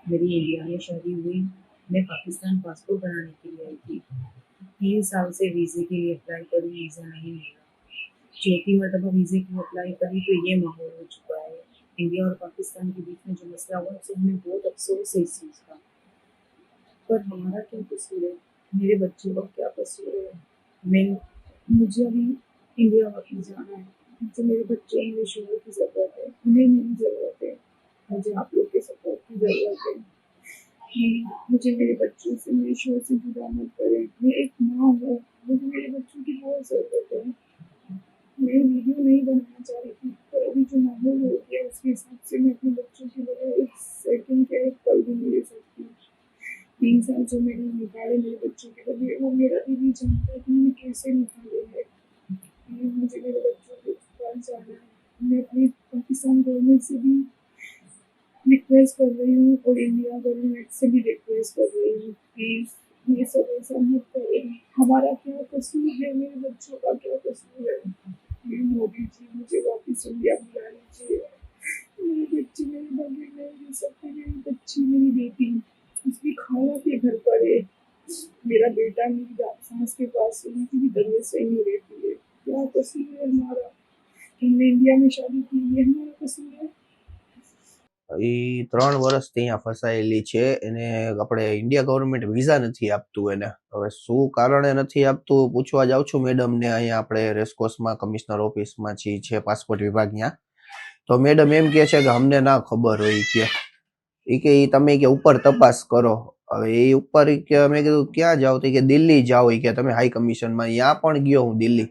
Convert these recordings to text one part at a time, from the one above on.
मेरी इंडिया में शादी हुई, मैं पाकिस्तान पासपोर्ट बनाने के लिए आई थी। 3 साल से वीज़े के लिए अप्लाई करूँ, वीज़ा नहीं मिला। चौथी मरतबा वीज़े के लिए अप्लाई करी तो ये माहौल हो चुका है। इंडिया और पाकिस्तान के बीच में जो मसला हुआ उससे हमें बहुत अफसोस है इस चीज़ का। पर हमारा क्या कसूर है? मेरे बच्चों का क्या कसूर है? मैं मुझे अभी इंडिया वापस जाना है। मुझे मेरे बच्चे मेरे शोहर की ज़रूरत है, उन्हें मेरी ज़रूरत है, मुझे आप लोग के सपोर्ट की ज़रूरत है। मुझे मेरे बच्चों से, मेरे शोहर से जुदा मत करें। मैं एक माँ हूँ, मुझे मेरे बच्चों की बहुत ज़रूरत है। मैं वीडियो नहीं बनाना चाह रही थी, पर अभी जो माहौल हो गया उसके हिसाब से मैं अपने बच्चों के बगैर एक सेकंड क्या एक पल भी नहीं रह सकती। 3 साल जो मैंने निकाले मेरे बच्चों के बगैर, वो मेरा भी नहीं जानता कि मैंने कैसे निकाले हैं। मुझे मेरे बच्चों के पास जाना है। मैं अपनी पाकिस्तान गवर्नमेंट से भी रिक्वेस्ट कर रही हूँ और इंडिया गवर्नमेंट से भी रिक्वेस्ट कर रही हूँ, प्लीज़ ये सब ऐसा मत करें। हमारा क्या कसूर है? मेरे बच्चों का क्या कसूर है? प्लीज़ मोदी जी मुझे वापस इंडिया बुला लीजिए। मेरे बच्चे मेरे बगैर नहीं रह सकते। मेरी बच्ची, मेरी बेटी उसकी खाला के घर पर है। मेरा बेटा मेरी सास के पास है, उनकी भी तबीयत सही नहीं रहती है। क्या कसूर है हमारा? हमने इंडिया में शादी की, ये हमारा कसूर है? એ 3 વર્ષથી અહીંયા ફસાયેલી છે. એને આપણે ઇન્ડિયા ગવર્મેન્ટ વિઝા નથી આપતું એને. હવે શું કારણે નથી આપતું પૂછવા જાઉં છું મેડમને. અહીંયા આપણે રેસકોર્સમાં કમિશનર ઓફિસમાં છે પાસપોર્ટ વિભાગ ત્યાં. તો મેડમ એમ કહે છે કે અમને ના ખબર હોય કે ઈ તમે કે ઉપર તપાસ કરો. હવે એ ઉપર કે મેં કીધું ક્યાં જાવ? તો કે દિલ્હી જાઓ. કે તમે હાઈ કમિશનમાં. ત્યાં પણ ગયો હું દિલ્હી.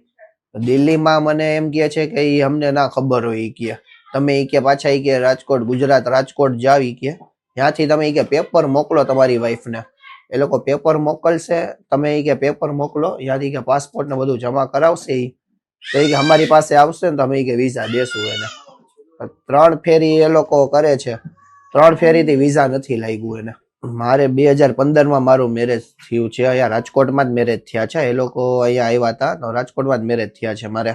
દિલ્હીમાં મને એમ કહે છે કે ઈ અમને ના ખબર હોય કે તમે કે પાછા કે રાજકોટ, ગુજરાત રાજકોટ જાવ કે ત્યાંથી તમે કે પેપર મોકલો તમારી વાઈફને. એ લોકો પેપર મોકલશે, તમે કે પેપર મોકલો, ત્યાંથી કે પાસપોર્ટ ને બધું જમા કરાવશે ઈ. તો કે અમારી પાસે આવશે ને તમે કે વિઝા દેશું એને. 3 ફેરી એ લોકો કરે છે. 3 ફેરીથી વિઝા નથી લાગ્યું એને. મારે 2015માં મારું મેરેજ થયું છે. અહીંયા રાજકોટમાં જ મેરેજ થયા છે. એ લોકો અહીંયા આવ્યા હતા તો રાજકોટમાં જ મેરેજ થયા છે મારે.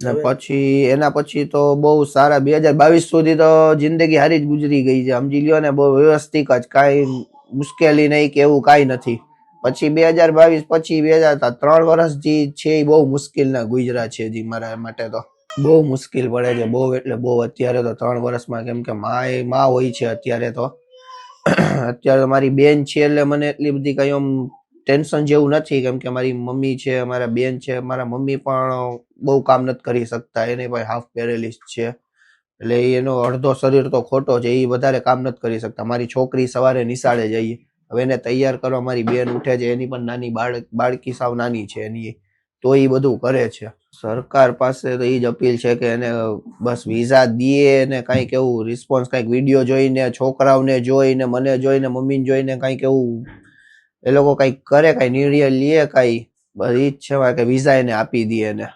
ને પછી એના પછી તો બહુ સારા 2022 સુધી તો જિંદગી હારી જ ગુજરી ગઈ છે. સમજી લ્યો ને, બહુ વ્યવસ્થિત જ, કાંઈ મુશ્કેલી નહીં કે એવું કાંઈ નથી. પછી 2022 પછી 3 વર્ષ જે છે એ બહુ મુશ્કેલના ગુજરા છે જી મારા માટે. તો બહુ મુશ્કેલ પડે છે, બહુ એટલે બહુ. અત્યારે તો 3 વર્ષમાં કેમ કે માં હોય છે અત્યારે તો. અત્યારે મારી બેન છે એટલે મને એટલી બધી કઈ આમ ટેન્શન જેવું નથી, કેમ કે મારી મમ્મી છે, મારા બેન છે. મારા મમ્મી પણ બહુ કામ નથી કરી શકતા, એને ભાઈ હાફ પેરેલિસ છે એટલે એનો અડધો શરીર તો ખોટો છે, એ વધારે કામ નથી કરી શકતા. મારી છોકરી સવારે નિશાળે જઈએ, હવે એને તૈયાર કરવા મારી બેન ઉઠે છે, એની પણ નાની બાળકી સાવ નાની છે એની, તો એ બધું કરે છે. સરકાર પાસે તો એ જ અપીલ છે કે એને બસ વિઝા દે ને કંઈક એવું રિસ્પોન્સ, કંઈક વિડીયો જોઈને, છોકરાઓને જોઈને, મને જોઈને, મમ્મીને જોઈને કંઈક એવું એ લોકો કંઈક કરે, કંઈ નિર્ણય લે, કંઈ બસ ઈ જ છે કે વિઝા એને આપી દે એને.